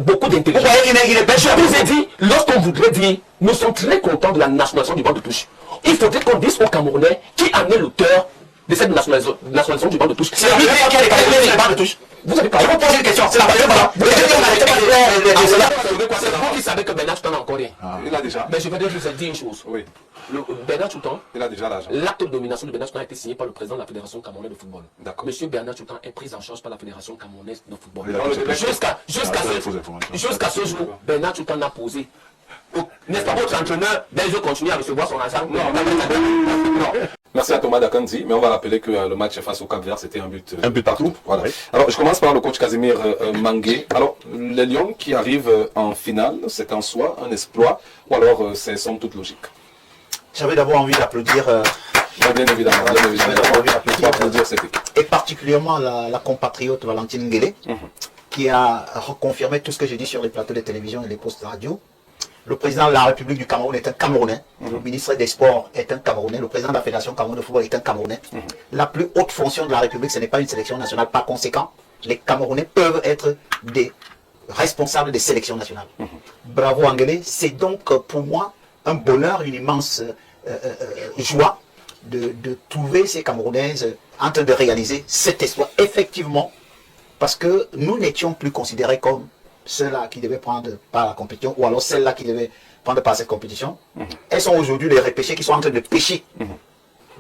beaucoup d'intelligence. Je vous ai dit, lorsqu'on voudrait dire, nous sommes très contents de la nationalisation du banc de touche. Il faudrait qu'on dise aux Camerounais qui en est l'auteur de cette nationalisation du banc de touche. C'est la première qui a déclaré le banc de touche. Vous avez parlé. Je vous pose une question. C'est la première fois. Vous avez dit on n'arrêtait pas de cela. C'est vous qui savez que Bernard Choutan n'a encore rien. Il a déjà. Mais je vais dire une chose. Oui. Bernard Choutan, il a déjà l'argent. L'acte de domination de Bernard Choutan a été signé par le président de la Fédération camerounaise de football. D'accord. Monsieur Bernard Choutan est pris en charge par la Fédération camerounaise de football. Jusqu'à ce jour, Bernard Choutan n'a posé. N'est-ce pas votre entraîneur Belge continue à recevoir son argent? Non. Merci à Thomas Dakandi, mais on va rappeler que le match face au Cap-Vert, c'était un but partout. Voilà. Oui. Alors, je commence par le coach Casimir Mangué. Alors, les Lions qui arrivent en finale, c'est en soi un exploit, ou alors c'est somme toute logique? J'avais d'abord envie d'applaudir. Bien évidemment. Et particulièrement la compatriote Valentine Nguélé, qui a reconfirmé tout ce que j'ai dit sur les plateaux de télévision et les postes radio. Le président de la République du Cameroun est un Camerounais. Le ministre des Sports est un Camerounais. Le président de la Fédération camerounaise de football est un Camerounais. La plus haute fonction de la République, ce n'est pas une sélection nationale. Par conséquent, les Camerounais peuvent être des responsables des sélections nationales. Bravo Nguélé. C'est donc pour moi un bonheur, une immense joie de trouver ces Camerounaises en train de réaliser cet exploit. Effectivement, parce que nous n'étions plus considérés comme ceux-là qui devaient prendre part à la compétition, ou alors celles-là qui devaient prendre part à cette compétition. Elles sont aujourd'hui les repêchés qui sont en train de pêcher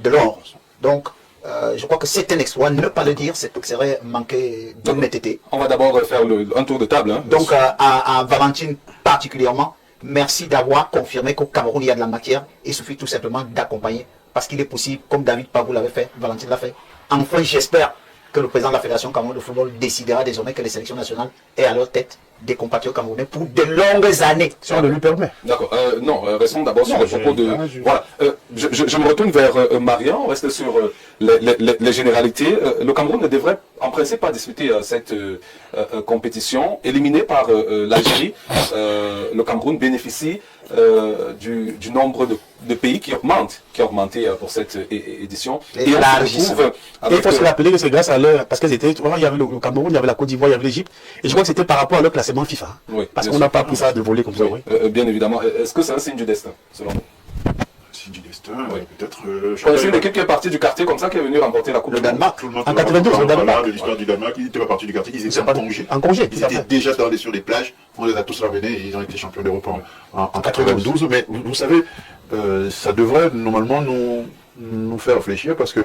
de l'or. Donc, je crois que c'est un exploit. Ne pas le dire, c'est serait manquer d'honnêteté. On va d'abord faire un tour de table. Hein, donc, à Valentine particulièrement, merci d'avoir confirmé qu'au Cameroun, il y a de la matière. Il suffit tout simplement d'accompagner. Parce qu'il est possible, comme David Pabou l'avait fait, Valentine l'a fait. Enfin, j'espère que le président de la Fédération camerounaise de football décidera désormais que les sélections nationales aient à leur tête des compatriotes camerounais pour de longues années. Si on le lui permet. D'accord. Non, restons d'abord sur le propos de... Voilà. Je me retourne vers Marian, on reste sur les généralités. Le Cameroun ne devrait en principe pas disputer cette compétition. Éliminé par l'Algérie, le Cameroun bénéficie du nombre de pays qui augmente, qui a augmenté pour cette édition. Et on se retrouve et il faut se rappeler que c'est grâce à leur... Parce qu'ils étaient... Il y avait le Cameroun, il y avait la Côte d'Ivoire, il y avait l'Égypte. Et je crois que c'était par rapport à leur classement FIFA. Oui, parce qu'on n'a pas pris ça de voler comme ça. Oui. Bien évidemment. Est-ce que c'est un signe du destin, selon vous? Signe du destin, oui. Peut-être... C'est une équipe qui est partie du quartier comme ça, qui est venue remporter la Coupe du Danemark. En 92, au Danemark. De l'histoire du Danemark, ils n'étaient pas partis du quartier, ils étaient en congé. Ils étaient déjà sur les plages, on les a tous ramenés et ils ont été champions d'Europe en 92. Mais vous savez, ça devrait normalement nous faire réfléchir parce que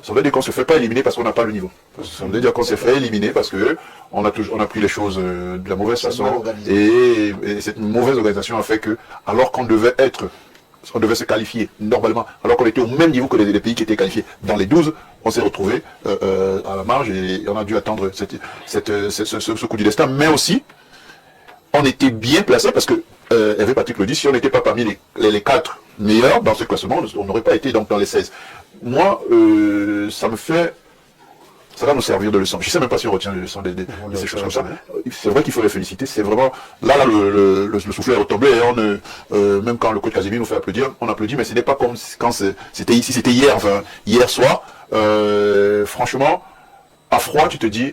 ça veut dire qu'on ne se fait pas éliminer parce qu'on n'a pas le niveau. Ça veut dire qu'on s'est fait éliminer parce qu'on a pris les choses de la mauvaise façon. Et cette mauvaise organisation a fait que, alors qu'on devait se qualifier normalement, alors qu'on était au même niveau que les pays qui étaient qualifiés dans les 12, on s'est retrouvé à la marge et on a dû attendre ce coup du destin. Mais aussi, on était bien placé parce que, Hervé Patrick le dit, si on n'était pas parmi les 4 meilleurs dans ce classement, on n'aurait pas été donc dans les 16. Moi, ça va nous servir de leçon. Je ne sais même pas si on retient les leçons ces choses comme ça. C'est vrai qu'il faut les féliciter. C'est vraiment... Là, le soufflet est retombé. Et même quand le coach Casimir nous fait applaudir, on applaudit, mais ce n'est pas comme quand c'était ici, c'était hier, enfin, hier soir. Franchement, à froid, tu te dis,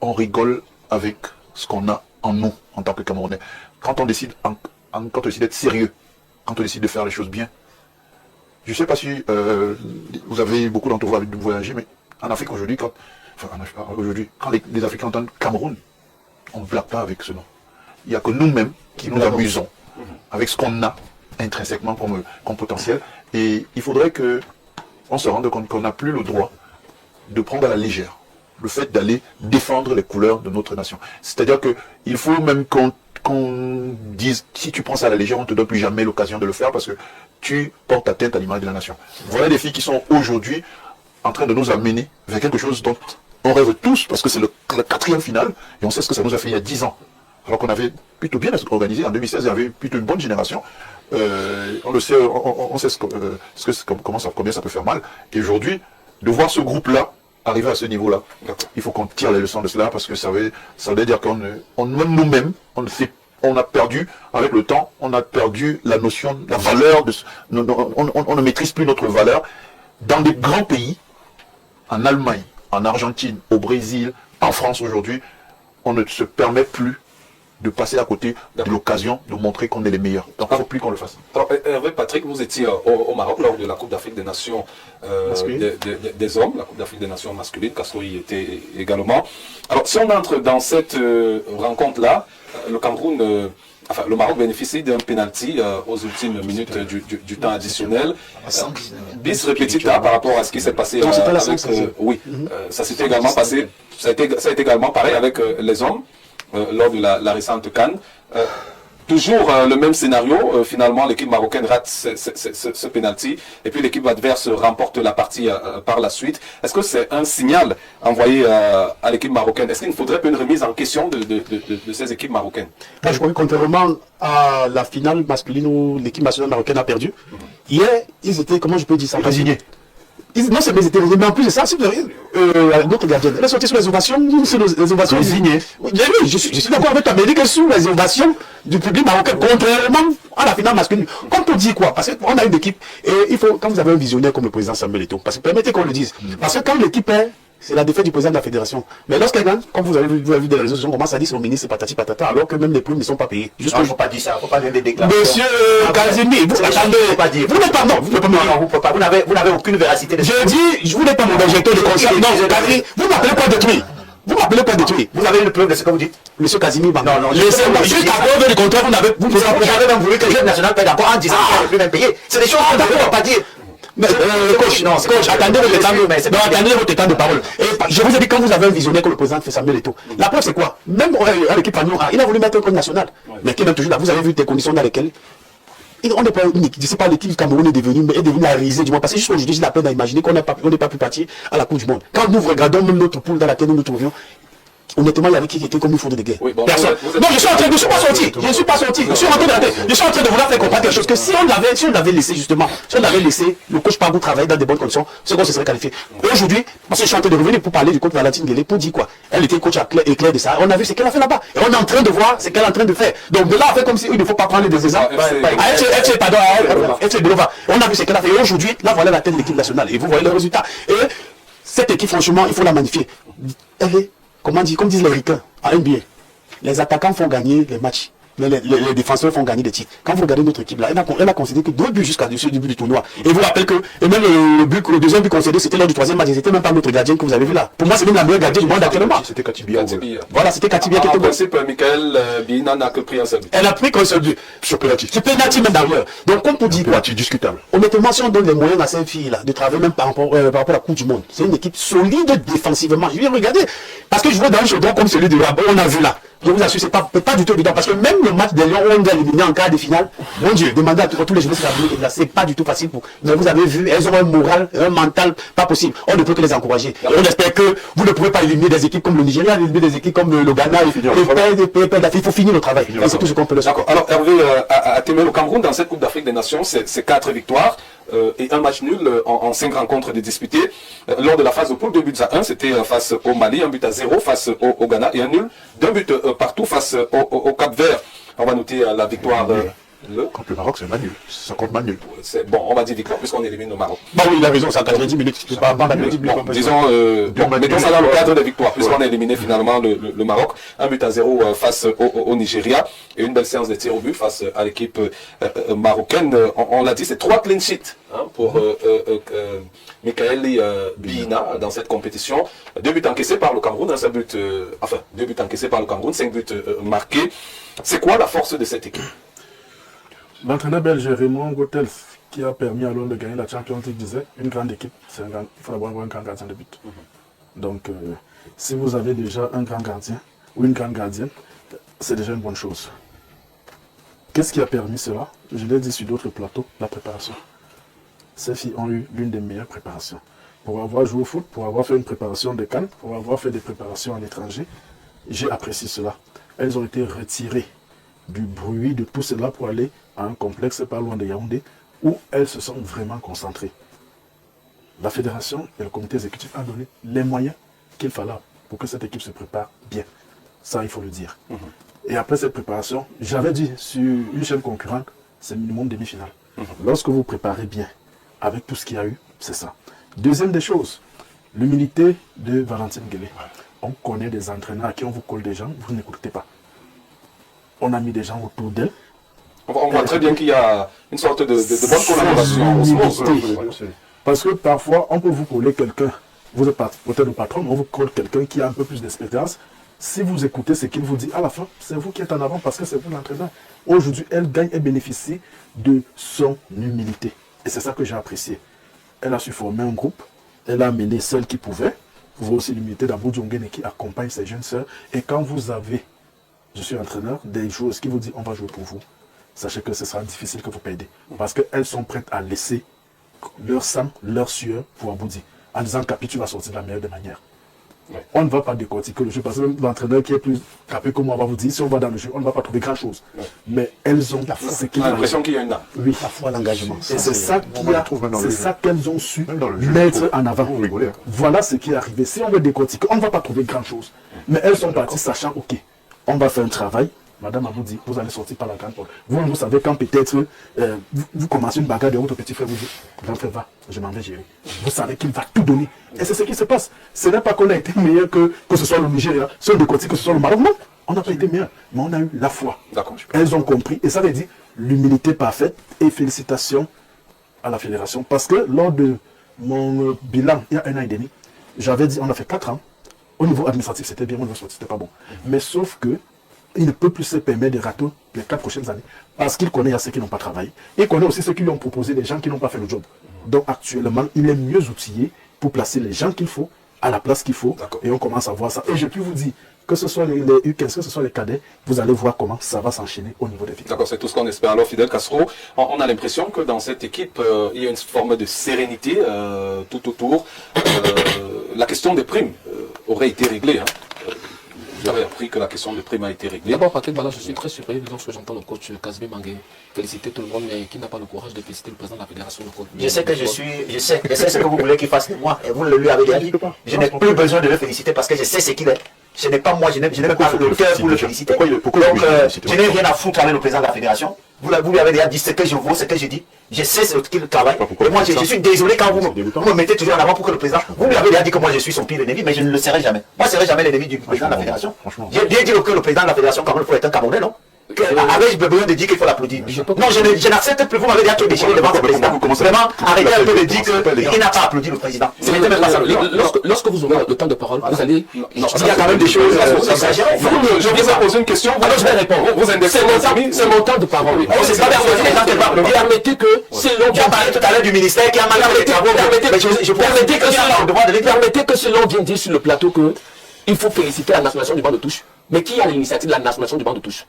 on rigole avec ce qu'on a en nous, en tant que Camerounais. Quand on décide d'être sérieux, quand on décide de faire les choses bien, je ne sais pas si vous avez beaucoup d'entre vous de voyager, mais en Afrique aujourd'hui, quand les Africains entendent Cameroun, on ne blague pas avec ce nom. Il n'y a que nous-mêmes qui nous amusons avec ce qu'on a intrinsèquement comme potentiel. Et il faudrait qu'on se rende compte qu'on n'a plus le droit de prendre à la légère le fait d'aller défendre les couleurs de notre nation. C'est-à-dire qu'il faut même qu'on dise, si tu prends ça à la légère, on ne te donne plus jamais l'occasion de le faire parce que tu portes atteinte à l'image de la nation. Voilà des filles qui sont aujourd'hui en train de nous amener vers quelque chose dont on rêve tous, parce que c'est le 4e finale, et on sait ce que ça nous a fait il y a 10 ans. Alors qu'on avait plutôt bien organisé, en 2016, il y avait plutôt une bonne génération. On le sait, on sait combien ça peut faire mal. Et aujourd'hui, de voir ce groupe-là arriver à ce niveau-là, il faut qu'on tire les leçons de cela, parce que ça veut dire même nous-mêmes, on a perdu, avec le temps, on a perdu la notion, la valeur, on ne maîtrise plus notre valeur. Dans des grands pays, en Allemagne, en Argentine, au Brésil, en France aujourd'hui, on ne se permet plus de passer à côté de l'occasion de montrer qu'on est les meilleurs. Donc il ne faut plus qu'on le fasse. Alors, Hervé, Patrick, vous étiez au Maroc lors de la Coupe d'Afrique des Nations des hommes, la Coupe d'Afrique des Nations masculines, Castro y était également. Alors, si on entre dans cette rencontre-là, le Cameroun, le Maroc bénéficie d'un penalty aux ultimes minutes du temps additionnel. Bis repetita par rapport à ce qui s'est passé avec... ça s'était également passé, ça a été également pareil avec les hommes lors de la récente CAN. Toujours le même scénario, finalement l'équipe marocaine rate ce penalty et puis l'équipe adverse remporte la partie par la suite. Est-ce que c'est un signal envoyé à l'équipe marocaine? Est-ce qu'il ne faudrait pas une remise en question de ces équipes marocaines? Moi, je crois que contrairement à la finale masculine où l'équipe nationale marocaine a perdu, hier, ils étaient, comment je peux dire ça, résignés. Non, c'est mais étaient résignés, mais en plus de ça, si vous avez notre gardienne, elle est sortie sur les ovations, les ovations résignées. Oui, je suis d'accord avec toi, mais dit que sous les ovations du public marocain, contrairement à la finale masculine. Comme pour dire quoi? Parce qu'on a une équipe, et il faut, quand vous avez un visionnaire comme le président Samuel Eto'o, parce que permettez qu'on le dise, parce que quand l'équipe est, c'est la défaite du président de la fédération. Mais lorsqu'elle gagne, comme vous avez vu des réseaux sociaux, on commence à dire son ministre, c'est patati patata, alors que même les primes ne sont pas payées. Juste il ne faut pas dire ça, il ne faut pas donner des déclarations. Monsieur Kazimi, vous n'avez pas dire. Vous n'êtes pas, non, vous ne pouvez pas. Vous n'avez aucune véracité. Je dis, je voulais pas mon objecteur de conscience. Non, Kazimi, vous m'appelez pas détruire. Vous m'appelez pas détruire. Vous avez le preuve de ce que vous dites? Monsieur Kazimi, non, laissez-moi, juste à preuve du contraire, vous avez même voulu que l'équipe nationale paye d'accord en disant qu'il ne plus même payer. C'est des choses qu'on ne peut pas dire. Mais, coach, attendez votre temps de parole. Et je vous ai dit, quand vous avez un visionnaire comme le président fait Samuel Eto'o, la preuve c'est quoi? Même à l'équipe il a voulu mettre un code national. Mais qui est même toujours là. Vous avez vu des conditions dans lesquelles on n'est pas unique. Je ne sais pas, l'équipe Cameroun est devenue la risée du monde. Parce que juste aujourd'hui, j'ai la peine à imaginer qu'on n'est pas pu partir à la Coupe du Monde. Quand nous regardons même notre poule dans laquelle nous nous trouvions, honnêtement, il y avait qui était comme une faute de guerre. Personne. Non, je suis pas sorti. Je suis pas sorti. Je suis rentré dans la tête. Je suis en train de vouloir faire comprendre quelque chose que si on l'avait laissé justement, si on avait laissé le coach Pagou travailler dans de bonnes conditions, c'est qu'on se serait qualifié. Aujourd'hui, parce que je suis en train de revenir pour parler du coach Valentine Guélé, pour dire quoi? Elle était coach éclair de ça. On a vu ce qu'elle a fait là-bas. Et on est en train de voir ce qu'elle est en train de faire. Donc de là, on fait comme si il ne faut pas prendre des exemples. On a vu ce qu'elle a fait. Et aujourd'hui, là, voilà la tête de l'équipe nationale. Et vous voyez le résultat. Et cette équipe, franchement, il faut la magnifier. Elle est, comme disent les ricains, à NBA, les attaquants font gagner les matchs. Les défenseurs font gagner des titres. Quand vous regardez notre équipe là, elle a concédé que 2 buts jusqu'à dessus du début du tournoi. Et vous rappelez que, et même le deuxième but concédé, c'était lors du 3e match. C'était même pas notre gardien que vous avez vu là. Pour moi, c'est même la meilleure gardienne du monde actuellement. C'était Katibia. Voilà, c'était Katibia qui était bon. En principe, Michael Bina n'a que pris un seul but. Elle a pris qu'un seul but. Sur penalty. Sur penalty même d'ailleurs. Donc, comme pour dire quoi? Discutable. Honnêtement, si on donne les moyens à ces filles là de travailler même par rapport à la Coupe du Monde, c'est une équipe solide défensivement. Je viens regarder. Parce que je vois dans un chaudron comme celui de Rabon, on a vu là. Je vous assure, c'est pas du tout évident. Parce que même le match des Lions où on doit éliminer en quart de finale, mon Dieu, demandez à tous les joueurs de la c'est pas du tout facile pour. Mais vous avez vu, elles ont un moral, un mental pas possible. On ne peut que les encourager. Et on espère que vous ne pouvez pas éliminer des équipes comme le Nigeria, éliminer des équipes comme le Ghana, il faut finir le travail. Et c'est tout ce qu'on peut le faire. Alors Hervé, à Témé, le Cameroun, dans cette Coupe d'Afrique des Nations, c'est 4 victoires. Et un match nul en 5 rencontres disputées. Lors de la phase de poule, 2 buts à 1, c'était face au Mali, 1 but à 0 face au Ghana et un nul, 2 buts partout face au Cap-Vert. On va noter la victoire. Contre le Maroc, c'est Manu. Ça compte Manu. C'est bon, on va dire victoire puisqu'on élimine le Maroc. Bah oui, il a raison, c'est à 90 minutes. C'est pas avant 90 minutes. Disons, mettons ça dans le cadre des victoires, puisqu'on a éliminé finalement le Maroc. 1 but à 0 face au Nigeria et une belle séance de tir au but face à l'équipe marocaine. On l'a dit, c'est 3 clean sheets pour Michael Bina dans cette compétition. 2 buts encaissés par le Cameroun, 2 buts encaissés par le Cameroun, 5 buts marqués. C'est quoi la force de cette équipe? L'entraîneur belge Raymond Goethals, qui a permis à Londres de gagner la Champions League, disait une grande équipe, il faut avoir un grand gardien de but. Donc, si vous avez déjà un grand gardien ou une grande gardienne, c'est déjà une bonne chose. Qu'est-ce qui a permis cela? Je l'ai dit sur d'autres plateaux, la préparation. Ces filles ont eu l'une des meilleures préparations. Pour avoir joué au foot, pour avoir fait une préparation de CAN, pour avoir fait des préparations à l'étranger, j'ai apprécié cela. Elles ont été retirées du bruit de tout cela pour aller à un complexe pas loin de Yaoundé où elles se sont vraiment concentrées. La fédération et le comité exécutif ont donné les moyens qu'il fallait pour que cette équipe se prépare bien. Ça, il faut le dire. Et après cette préparation, j'avais dit sur une chaîne concurrente, c'est minimum demi-finale. Lorsque vous préparez bien, avec tout ce qu'il y a eu, c'est ça. Deuxième des choses, l'humilité de Valentine Guélé. On connaît des entraîneurs à qui on vous colle des gens, vous n'écoutez pas. on a mis des gens autour d'elle. On voit très bien qu'il y a une sorte de bonne collaboration. Humilité. Parce que parfois, on peut vous coller quelqu'un, vous êtes peut-être le patron, on vous colle quelqu'un qui a un peu plus d'expérience. Si vous écoutez ce qu'il vous dit, à la fin, c'est vous qui êtes en avant parce que c'est vous l'entraîneur. Aujourd'hui, elle gagne et bénéficie de son humilité. Et c'est ça que j'ai apprécié. Elle a su former un groupe, elle a amené celle qui pouvait. Vous voyez aussi l'humilité d'Abou Djongene qui accompagne ses jeunes sœurs. Et quand vous avez, je suis entraîneur, des joueuses qui vous disent on va jouer pour vous, sachez que ce sera difficile que vous perdez. Parce qu'elles sont prêtes à laisser leur sang, leur sueur pour Aboudi. En disant Capi, tu vas sortir de la meilleure des manières. Ouais. On ne va pas décortiquer le jeu parce que même l'entraîneur qui est plus capé que moi va vous dire si on va dans le jeu, on ne va pas trouver grand chose. Ouais. Mais elles ont l'impression qu'il y a une âme. Oui, la foi, l'engagement. Et c'est ça qu'elles ont su mettre en avant. Voilà ce qui est arrivé. Si on veut décortiquer, on ne va pas trouver grand chose. Mais elles sont parties sachant, ok, on va faire un travail. Madame vous dit, vous allez sortir par la grande porte. Vous savez quand peut-être vous commencez une bagarre de votre petit frère, vous dites, grand frère, va, je m'en vais gérer. Vous savez qu'il va tout donner. Et c'est ce qui se passe. Ce n'est pas qu'on a été meilleur que ce soit le Nigeria, soit de côté, que ce soit le Maroc. Non, on n'a pas été meilleur. Mais on a eu la foi. Elles ont compris. Et ça veut dire l'humilité parfaite. Et félicitations à la fédération. Parce que lors de mon bilan, il y a 1 an et demi, j'avais dit, on a fait 4 ans. Au niveau administratif, c'était bien, au niveau sportif, c'était pas bon. Mais sauf que il ne peut plus se permettre de rater les 4 prochaines années. Parce qu'il connaît ceux qui n'ont pas travaillé. Il connaît aussi ceux qui lui ont proposé des gens qui n'ont pas fait le job. Donc actuellement, il est mieux outillé pour placer les gens qu'il faut à la place qu'il faut. Et on commence à voir ça. Et je peux vous dire, que ce soit les U15, que ce soit les cadets, vous allez voir comment ça va s'enchaîner au niveau des victoires. D'accord, c'est tout ce qu'on espère. Alors Fidel Castro, on a l'impression que dans cette équipe, il y a une forme de sérénité tout autour. La question des primes aurait été réglée. J'avais appris que la question de prime a été réglée. D'abord, Patrick Bala, je suis très surpris lorsque j'entends le coach Kazmi Mangué féliciter tout le monde, mais qui n'a pas le courage de féliciter le président de la fédération. Je sais que je sais ce que vous voulez qu'il fasse de moi, et vous le lui avez dit. Je n'ai plus besoin de le féliciter parce que je sais ce qu'il est. Ce n'est pas moi, je n'ai même pas le cœur pour le féliciter. Donc, je n'ai rien à foutre avec le président de la fédération. Vous lui avez déjà dit ce que je vaux, ce que je dis. Je sais ce qu'il travaille. Et moi, je suis désolé quand vous me mettez toujours en avant pour que le président. Vous lui avez déjà dit que moi, je suis son pire ennemi, mais je ne le serai jamais. Moi, je ne serai jamais l'ennemi du président de la fédération. J'ai bien dit que le président de la fédération, quand même, il faut être un Camerounais, non? Avec besoin de dire qu'il faut l'applaudir. Non, je n'accepte plus. Vous m'avez déjà tout déchiré devant le président. Vraiment, arrêtez un peu de dire qu'il n'a pas applaudi le président. Lorsque vous aurez le temps de parole, vous allez. Il y a quand même des choses exagérées. Je vous ai posé une question. Alors je vais répondre. Vous indexez c'est mon temps de parole. C'est pas permettez que selon. Tu as parlé tout à l'heure du ministère qui a mal fait les travaux. Permettez que selon vient dire sur le plateau que il faut féliciter la nationalisation du banc de touche. Mais qui a l'initiative de la nationalisation du banc de touche?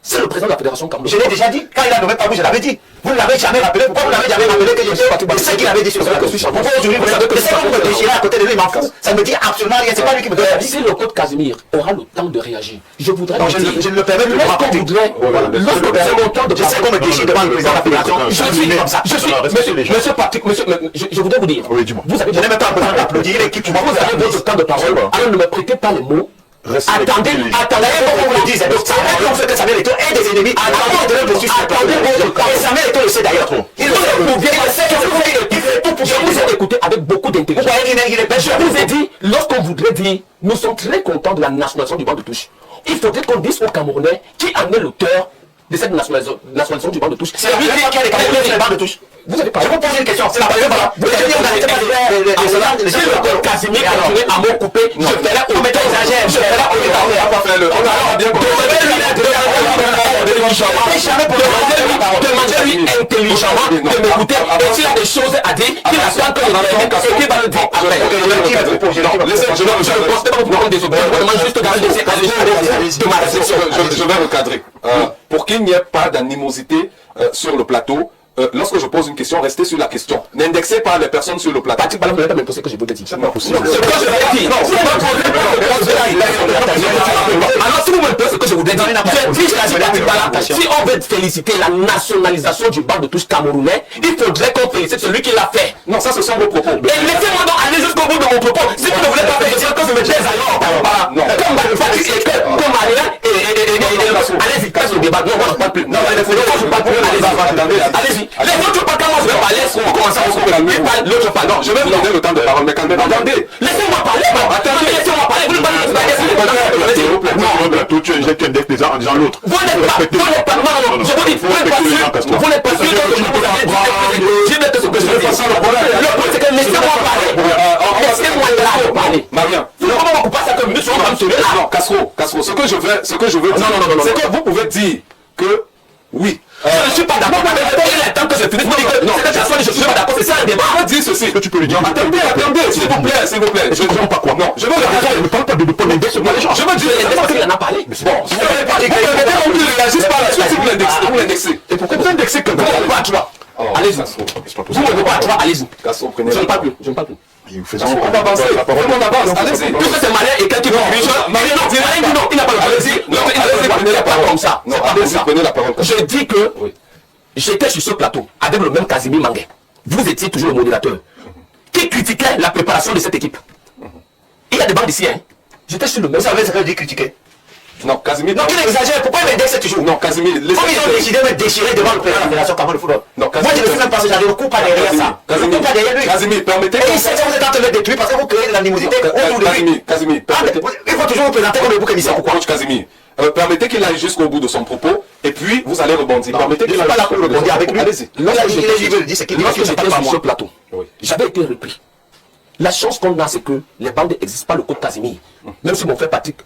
C'est le président de la fédération camerounaise. Je l'ai déjà dit, quand il a nommé Pabou, je l'avais dit. Vous ne l'avez jamais rappelé. Pourquoi vous ne l'avez jamais rappelé que je sais qu'il avait dit sur le plateau? Pourquoi aujourd'hui vous savez que c'est vous me déchirez à côté de lui, il m'en fout. Ça ne me dit absolument rien. C'est pas lui qui me donne la vie. Si le coach Casimir aura le temps de réagir, je voudrais. Non, je ne le permets plus. Je sais qu'on me déchire devant le président de la fédération. Je suis comme ça. Monsieur Patrick, je voudrais vous dire. Oui, dis-moi. Vous avez même pas besoin d'applaudir l'équipe. Vous avez votre temps de parole. Alors ne me prêtez pas les mots. Attendez, qu'on vous le dise. Donc, ça veut dire que Samuel Eto'o est des ennemis. Attendez, et Samuel Eto'o le sait d'ailleurs. Il fait tout pour que vous êtes écouté avec beaucoup d'intelligence. Je vous ai dit, lorsqu'on voudrait dire, nous sommes très contents de la nationalisation du banc de touche. Il faudrait qu'on dise aux Camerounais qui en est l'auteur de cette nationalisation du banc de touche. C'est lui qui a les Camerounais sur le banc de touche. Vous avez pas. Je vous pose une question. C'est la première fois. Vous avez dit on n'arrêtait pas de si le code Casimir continuait à me couper, je ferai au métal. Je ferai au métal. On a bien compris. Demandez-lui intelligemment de m'écouter. Et s'il y a des choses à dire, qu'il attend que je ne va le dire après. Je ne pense pas vous prendre des opinions. Je demande juste de ma réflexion. Je vais recadrer. Pour qu'il n'y ait pas d'animosité sur le plateau, lorsque je pose une question, restez sur la question. N'indexez pas les personnes sur le plateau. Patrick Bala, vous n'avez pas m'imposer que je vous ai dit. C'est pas possible. C'est ce que je vous ai dit. Alors si vous me posez ce que je vous ai dit, si on veut féliciter la nationalisation du banc de touche camerounais, il faudrait qu'on félicite celui qui l'a fait. Non, ça ce sont vos propos. Mais laissez-moi donc aller jusqu'au bout de mon propos. Si vous ne voulez pas féliciter, que je me taise alors. Non. Comme Marianne et allez-y, casse le débat. Non, moi je parle plus. Non, je parle plus. Allez-y. Les autres pas quand moi je vais parler, on commence à couper la nuit. L'autre pas. Non, je vais vous donner le temps de parole, mais quand même, attendez. Laissez-moi parler. Attendez, laissez-moi parler. Vous ne parlez pas. S'il vous plaît. un plateau, tu injectes un deck déjà en disant l'autre. Vous n'êtes pas, non, je vous dis, vous n'êtes pas sûr, vous n'êtes pas sûr que je vous avais dit, je vais te ce que je veux dire. Le point, c'est que laissez-moi parler. Laissez-moi parler. Marianne. Comment on coupe pas ça comme nous sommes comme celui-là? Non, Castro, ce que je veux dire, c'est que vous pouvez dire que, oui. Je ne suis pas d'accord. Il est temps que je finisse. Non, je suis pas d'accord. C'est ça le débat. On va dire ceci. Que tu peux le dire. Attendez, s'il vous plaît. Je ne comprends pas quoi. Non, je veux Je ne parle pas de l'index. Je veux dire, il en a parlé. bon, si vous n'avez pas dit, réagissez pas là-dessus, si vous l'indexez. Et pourquoi vous indexez comme ça? Vous n'avez pas à toi. Allez-y. Vous n'avez pas à toi. Allez-y. Castro, prenez Je ne la parle parole. plus. Je ne parle plus. On va avancer. On avance. Allez-y. Tout ça, c'est malin et quelqu'un qui va. Non, il n'a pas le droit. Allez-y. Allez-y, prenez la parole. Comme ça. Non, allez-y, prenez la parole. Je dis que Oui. j'étais sur ce plateau avec le même Casimir Manguet. Vous étiez toujours le modérateur qui critiquait la préparation de cette équipe. Il y a des bandes ici, hein. J'étais sur le même. Vous savez ce que je dis critiquer? Non, Casimir. Non, qu'il exagère. Pourquoi il m'indexe toujours? Non, Casimir, Comme ils ont décidé de me déchirer devant le président de la Fédération Cameroun de football. Non, moi je ne suis même pas j'arrive au coup pas derrière ça. Je ne coupe pas derrière lui. Casimir, permettez. Et il sait que vous êtes en train de le détruire parce que vous créez de l'animosité autour de lui. Casimir, permettez. Il faut toujours vous présenter comme le bouc émissaire ou quoi? Coach Casimir, permettez qu'il aille jusqu'au bout de son propos et puis vous allez rebondir. Permettez Je ne qu'il suis aille pas là pour rebondir avec lui. Allez-y. Lorsque j'étais sur ce plateau, Oui. j'avais été repris. La chance qu'on a, c'est que les bandes n'existent pas, le code Casimir. Même si mon frère Patrick,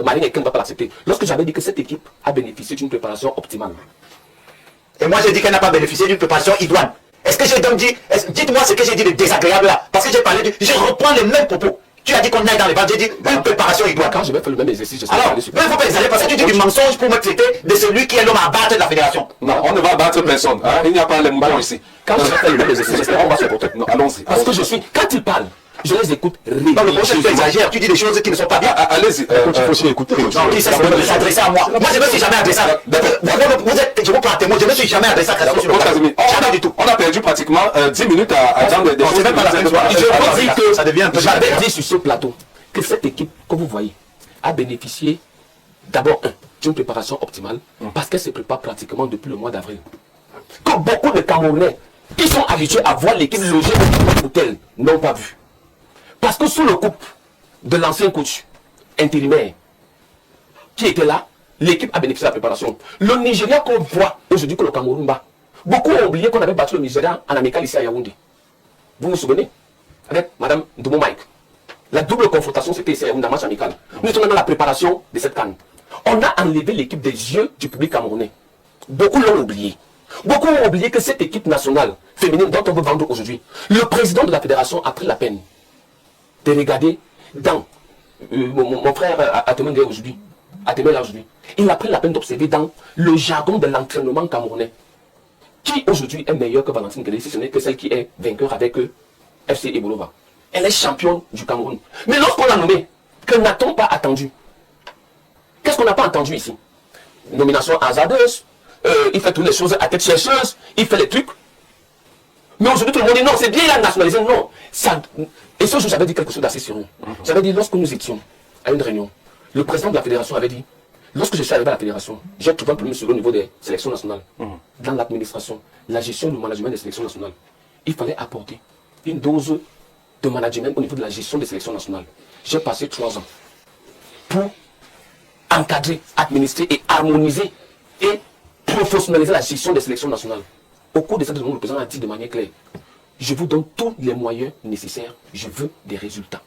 Marine et Ken ne va pas l'accepter. Lorsque j'avais dit que cette équipe a bénéficié d'une préparation optimale. Et moi, j'ai dit qu'elle n'a pas bénéficié d'une préparation idoine. Est-ce que j'ai donc dit, dites-moi ce que j'ai dit de désagréable là. Parce que j'ai parlé de, je reprends les mêmes propos. Tu as dit qu'on aille dans les bandes, j'ai dit une préparation idoine. Quand je vais faire le même exercice, je sais Alors, il ne faut pas exagérer parce que tu dis du mensonge pour me traiter de celui qui est l'homme à battre de la fédération. Non, on ne va battre personne. Hein? Il n'y a pas les mouvements ici. Quand je vais faire le même exercice, j'espère qu'on va se porter. Non, allons-y. Parce que je suis, quand ils parlent, je les écoute Dans le prochain, tu exagères, tu dis des choses qui ne sont pas bien. Allez-y. Il faut aussi écouter. Non, qui sait s'adresser à moi? Moi, je ne me suis jamais adressé à. Je vous prends un témoin, je ne me suis jamais adressé à Castro sur le Casimir, Jamais du tout. on a perdu pratiquement 10 minutes à attendre des choses. C'est même pas la peine de voir. Je vous dis que Ça devient un peu j'avais dit sur ce plateau que cette équipe que vous voyez a bénéficié d'abord d'une préparation optimale parce qu'elle se prépare pratiquement depuis le mois d'avril. Que beaucoup de Camerounais qui sont habitués à voir l'équipe logée dans l'hôtel n'ont pas vu. Parce que sous le coup de l'ancien coach intérimaire qui était là, l'équipe a bénéficié de la préparation. Le Nigeria qu'on voit aujourd'hui que le Cameroun bat, beaucoup ont oublié qu'on avait battu le Nigeria en amical ici à Yaoundé. Vous vous souvenez? Avec Madame Ndomo Mike. La double confrontation, c'était ici à Yaoundé, un match amical. Nous sommes dans la préparation de cette canne. On a enlevé l'équipe des yeux du public camerounais. Beaucoup l'ont oublié. Beaucoup ont oublié que cette équipe nationale féminine dont on veut vendre aujourd'hui, le président de la fédération a pris la peine de regarder dans mon frère Atemenge aujourd'hui. Il a pris la peine d'observer dans le jargon de l'entraînement camerounais. Qui aujourd'hui est meilleur que Valentine Guélé, si ce n'est que celle qui est vainqueur avec FC Ebolova. Elle est championne du Cameroun. Mais lorsqu'on l'a nommée, que n'a-t-on pas attendu? Qu'est-ce qu'on n'a pas entendu ici? Nomination hasardeuse, il fait toutes les choses à tête chercheuse, il fait les trucs. Mais aujourd'hui tout le monde dit non, c'est bien, il a nationalisé. Non. Ça... Et ce jour, j'avais dit quelque chose d'assez sérieux. J'avais dit, lorsque nous étions à une réunion, le président de la fédération avait dit, lorsque je suis arrivé à la fédération, j'ai trouvé un problème sur le niveau des sélections nationales. Dans l'administration, la gestion du management des sélections nationales, il fallait apporter une dose de management au niveau de la gestion des sélections nationales. J'ai passé 3 ans pour encadrer, administrer et harmoniser et professionnaliser la gestion des sélections nationales. Au cours de cette réunion, le président a dit de manière claire, je vous donne tous les moyens nécessaires, je veux des résultats.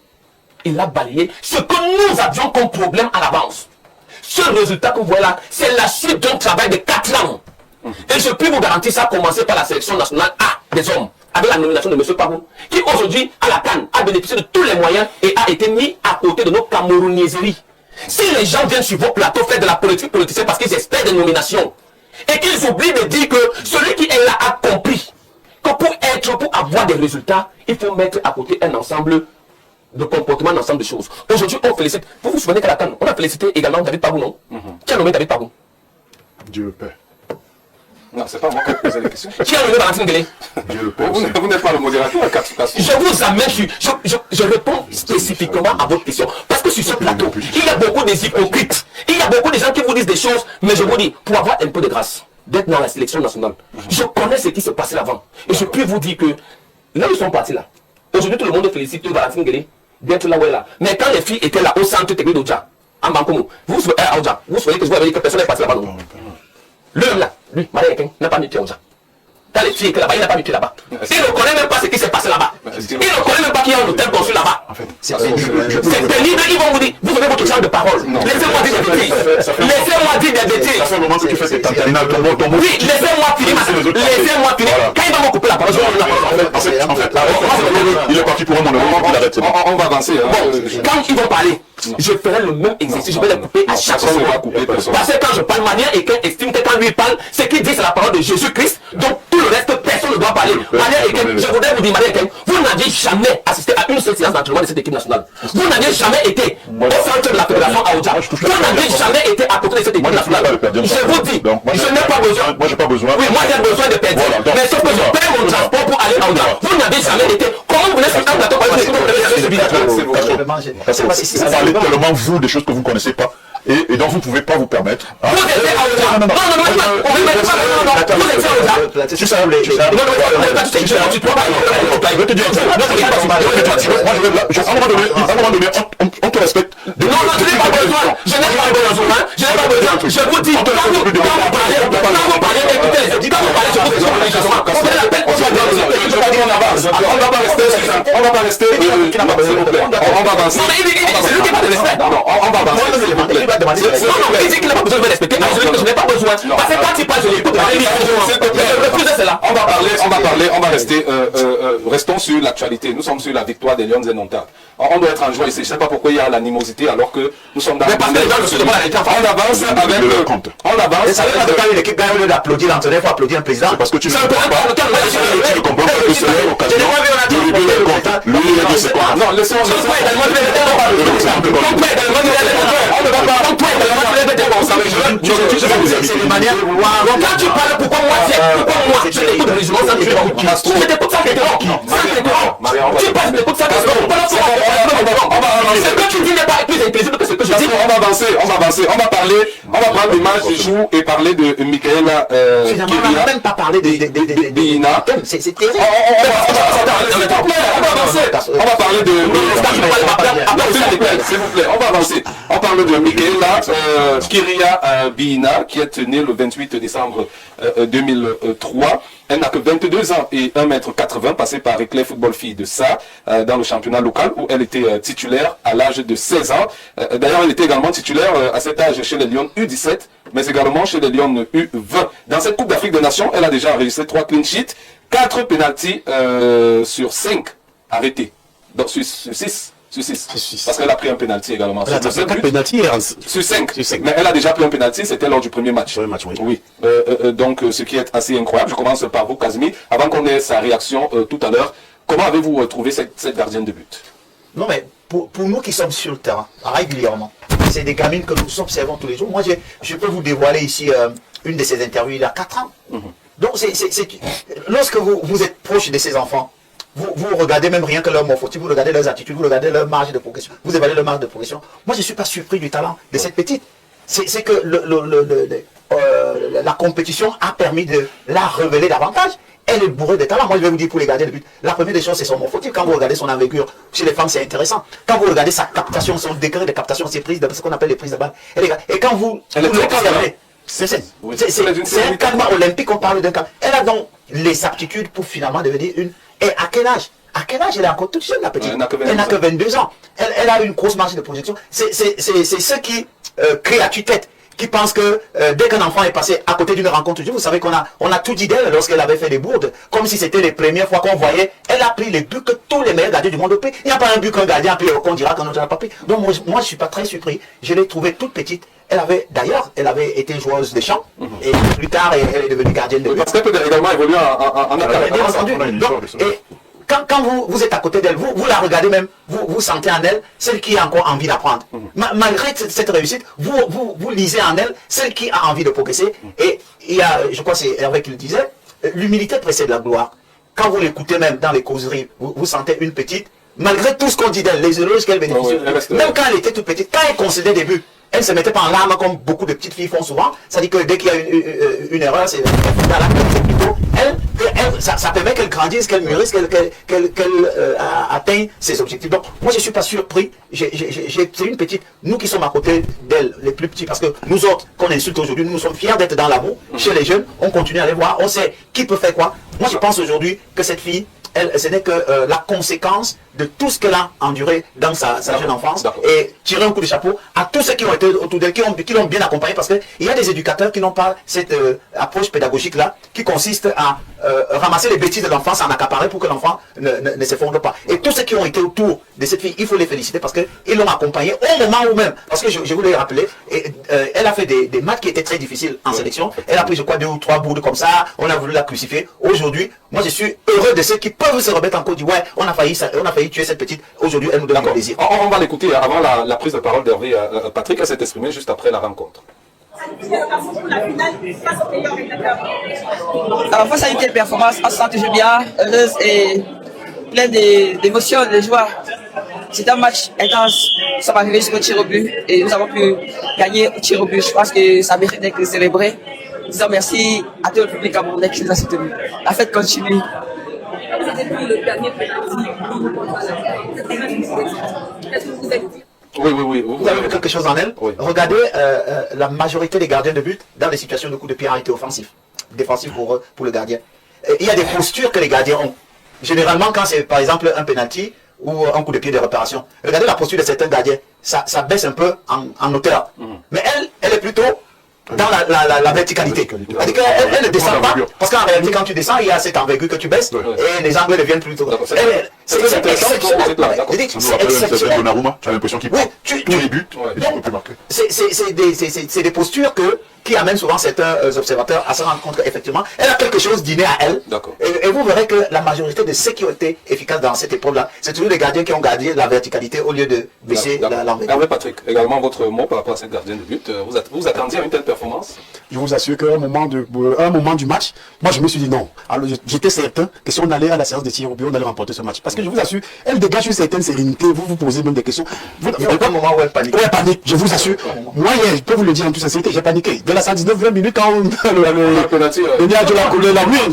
Il a balayé ce que nous avions comme problème à l'avance. Ce résultat que vous voyez là, c'est la suite d'un travail de 4 ans. Et je peux vous garantir ça, commencer par la sélection nationale A des hommes, avec la nomination de M. Pabou, qui aujourd'hui, à la CAN, a bénéficié de tous les moyens et a été mis à côté de nos camerounaiseries. Si les gens viennent sur vos plateaux faire de la politique politicienne parce qu'ils espèrent des nominations, et qu'ils oublient de dire que celui qui est là a compris que pour avoir des résultats, il faut mettre à côté un ensemble de comportements, un ensemble de choses. Aujourd'hui, on félicite. Vous vous souvenez qu'à la CAN, on a félicité également David Pabou, non? Qui a nommé David Pabou? Dieu le Père. Non, c'est pas moi qui pose les questions. Qui a nommé Valentine Guélé? Dieu le Père. Vous n'êtes pas le modérateur, Je vous amène sur... Je réponds spécifiquement à votre question. Parce que sur ce plateau, il y a beaucoup des hypocrites. Il y a beaucoup de gens qui vous disent des choses. Mais je vous dis, pour avoir un peu de grâce, d'être dans la sélection nationale, je connais ce qui se passait avant. Et je peux vous dire que là où ils sont partis là, aujourd'hui tout le monde félicite Valentine Guélé d'être là où elle est là. Mais quand les filles étaient là au centre technique d'Oja, en Bancomo. Vous voyez que je vois que personne n'est passé là-bas. L'homme là, lui, Marie n'a pas mis pied aux gens. Dans les filles là-bas, il n'a pas mis pied là-bas. Il ne connaît même pas ce qui s'est passé là-bas. Il ne connaît même pas qu'il y a un hôtel construit là-bas. C'est pénible. C'est pénible, ils vont vous dire, vous avez votre genre de parole. Laissez-moi dire des bêtises. Laissez-moi dire des bêtises. Ça fait un moment que tu fais tes tantarinales, ton mot. Oui, laissez-moi finir. Laissez-moi finir. Quand il va me couper la parole, je vais En fait, il est parti pour un moment, il arrête. On va avancer. quand ils vont parler, je ferai le même exercice, je vais les couper à chaque fois. Parce que quand je parle, Malien et qu'un estime que quand lui parle, ce qu'il dit c'est la parole de Jésus-Christ, donc tout le reste, personne ne doit parler. Malien et qu'un, je voudrais vous dire, Malien et qu'un, vous n'aviez jamais assisté à une seule séance d'entraînement de cette équipe nationale. Vous n'aviez jamais été au centre de la fédération à Aouja. Vous n'avez jamais été à côté de cette équipe nationale. Je vous dis, je n'ai pas besoin. Moi, j'ai pas besoin. Oui, moi j'ai besoin de perdre. Mais sauf que je paie mon transport pour aller à Aouja. Vous n'avez jamais été. Comment vous venez sur un plateau pour aller sur Vous parlez tellement vous des choses que vous ne connaissez pas et dont vous ne pouvez pas vous permettre. Vous étiez à Aouja. Non, vous étiez à Aouja. Tu sais, je vais te dire, à un moment donné, on te respecte. Non, je n'ai pas besoin. Je n'ai pas besoin. Je vous dis, quand vous parlez, écoutez, quand vous parlez, je vous dis, on fait la peine, on va pas rester. On va avancer. Non, mais c'est lui qui n'a pas de respect. Non, on va avancer. Non, il dit qu'il n'a pas besoin de me respecter. Non, je n'ai pas besoin. Parce que quand il parle, je l'écoute. Je refuse cela. On va parler, on va rester. Restons sur l'actualité. Nous sommes sur la victoire des Lions indomptables. On doit être en joie ici. Je ne sais pas pourquoi il y a l'animosité alors que nous sommes dans. Mais parce que les gens ne se demandent la réalité. On avance avec le compte. On avance. Et ça veut dire que quand une équipe gagne, au lieu d'applaudir l'entraîneur, il faut applaudir un président. Parce que tu ne C'est un comprends pas. Tu ne comprends pas que c'est l'occasion de régler le compte. Lui, il a dit c'est quoi. Non, laissons. C'est une manière de vouloir. Quand tu parles, pourquoi moi je t'écoute résolument sans t'écouter. Je t'écoute sans t'écouter. Tu passes d'écoute sans t'écouter. Ce que tu dis n'est pas plus intelligible que ce que je dis. On va avancer. On va prendre l'image du jour et parler de Michaela Finalement, on n'a même pas parlé de Bina. C'est terrible. On va parler de... S'il vous plaît, on va avancer. On parle de Michaela Kiria Bina, qui est née le 28 décembre 2003. Elle n'a que 22 ans et 1,80 m, passée par Éclair Football Filles de Ça, dans le championnat local, où elle était titulaire à l'âge de 16 ans. D'ailleurs, elle était également titulaire à cet âge chez les Lions U17, mais également chez les Lions U20. Dans cette Coupe d'Afrique des Nations, elle a déjà enregistré 3 clean sheets, 4 pénaltys sur 5 arrêtés. Donc sur 6. Parce qu'elle a pris un pénalty également. Elle a fait 4 pénaltys sur 5. Mais elle a déjà pris un pénalty, c'était lors du premier match. Oui. Donc ce qui est assez incroyable. Je commence par vous, Casimir. Avant qu'on ait sa réaction tout à l'heure, comment avez-vous trouvé cette gardienne de but? Non, mais pour nous qui sommes sur le terrain régulièrement, c'est des gamines que nous observons tous les jours. Moi, je peux vous dévoiler ici une de ces interviews il y a 4 ans. Donc, lorsque vous êtes proche de ces enfants, vous regardez même rien que leur morphotype, vous regardez leurs attitudes, vous regardez leur marge de progression, vous évaluez leur marge de progression. Moi, je ne suis pas surpris du talent de cette petite. C'est que la compétition a permis de la révéler davantage. Elle est bourrée de talent. Moi, je vais vous dire pour les gardiens de but, la première des choses, c'est son morphotype. Quand vous regardez son envergure, chez les femmes, c'est intéressant. Quand vous regardez sa captation, son degré de captation, ses prises, ce qu'on appelle les prises de balle. Et quand vous... C'est un cadre olympique, on parle d'un cadre. Elle a donc les aptitudes pour finalement devenir une... Et à quel âge? À quel âge elle est encore toute jeune, la petite? Elle n'a que 22 ans. Elle a une grosse marge de projection. C'est ceux qui créent à tue-tête, qui pensent que dès qu'un enfant est passé à côté d'une rencontre, vous savez qu'on a tout dit d'elle lorsqu'elle avait fait des bourdes, comme si c'était les premières fois qu'on voyait. Elle a pris les buts que tous les meilleurs gardiens du monde ont pris. Il n'y a pas un but qu'un gardien a pris qu'on dira qu'on n'a pas pris. Donc moi je ne suis pas très surpris. Je l'ai trouvée toute petite. Elle avait été joueuse de champ et plus tard elle est devenue gardienne de but. Parce qu'elle peut également évoluer en académie. Bien entendu. Et quand vous êtes à côté d'elle, vous la regardez même, vous sentez en elle celle qui a encore envie d'apprendre. Malgré cette réussite, vous lisez en elle celle qui a envie de progresser. Et il y a, je crois que c'est Hervé qui le disait, l'humilité précède la gloire. Quand vous l'écoutez même dans les causeries, vous sentez une petite, malgré tout ce qu'on dit d'elle, les éloges qu'elle bénéficie, même quand elle était toute petite, quand elle concédait des buts, elle ne se mettait pas en larmes comme beaucoup de petites filles font souvent. Ça dit que dès qu'il y a une erreur, c'est plutôt ça permet qu'elle grandisse, qu'elle mûrisse, qu'elle atteigne ses objectifs. Donc, moi, je ne suis pas surpris. C'est une petite, nous qui sommes à côté d'elle, les plus petits, parce que nous autres, qu'on insulte aujourd'hui, nous sommes fiers d'être dans l'amour. Chez les jeunes, on continue à les voir, on sait qui peut faire quoi. Moi, je pense aujourd'hui que cette fille, ce n'est que la conséquence de tout ce qu'elle a enduré dans sa jeune enfance, et tirer un coup de chapeau à tous ceux qui ont été autour d'elle, qui l'ont bien accompagnée, parce qu'il y a des éducateurs qui n'ont pas cette approche pédagogique-là, qui consiste à ramasser les bêtises de l'enfance, en accaparer pour que l'enfant ne s'effondre pas. Et tous ceux qui ont été autour de cette fille, il faut les féliciter parce qu'ils l'ont accompagnée au moment où même, parce que je vous l'ai rappelé, elle a fait des matchs qui étaient très difficiles en sélection, elle a pris je crois 2 ou 3 bourdes comme ça, on a voulu la crucifier. Aujourd'hui, moi je suis heureux de ceux qui peuvent se remettre en cause, dire ouais, on a failli tuer cette petite, aujourd'hui elle nous donne un plaisir. On va l'écouter avant la prise de parole d'Hervé. Patrick s'est exprimé juste après la rencontre. Alors face à une telle performance, on se sent toujours bien, heureuse et pleine d'émotions, de joie. C'est un match intense. Nous sommes arrivés jusqu'au tir au but et nous avons pu gagner au tir au but. Je pense que ça mérite d'être célébré. Disons merci à tout le public camerounais qui nous a soutenus. La fête continue. Oui. Vous avez vu quelque chose en elle? Oui. Regardez, la majorité des gardiens de but, dans les situations de coup de pied, ont été offensifs. Défensifs pour le gardien. Il y a des postures que les gardiens ont. Généralement, quand c'est par exemple un penalty ou un coup de pied de réparation, regardez la posture de certains gardiens. Ça baisse un peu en hauteur. Mais elle est plutôt dans la verticalité. C'est-à-dire qu'elle ne descend pas, parce qu'en réalité, quand tu descends, il y a cette envergure que tu baisses, et les angles deviennent plutôt... C'est exceptionnel. Donnarumma, tu as l'impression qu'il prend tous les buts, et tu ne peux plus marquer. C'est des postures qui amènent souvent certains observateurs à se rendre compte qu'effectivement, elle a quelque chose d'inné à elle. Et vous verrez que la majorité de ceux qui ont été efficaces dans cette épreuve-là, c'est toujours les gardiens qui ont gardé la verticalité au lieu de baisser l'envergure. Hervé Patrick, également votre mot par rapport à cette gardienne de but. Vous attendiez à une telle performance? Je vous assure qu'à un moment du match, moi je me suis dit non. Alors j'étais certain que si on allait à la séance de tir au but, on allait remporter ce match. Parce que je vous assure, elle dégage une certaine sérénité. Vous vous posez même des questions. Il y a un moment où elle panique. Oui, elle panique, je vous assure. Moi, hier, je peux vous le dire en toute sincérité, j'ai paniqué. De la 119-20 minutes, quand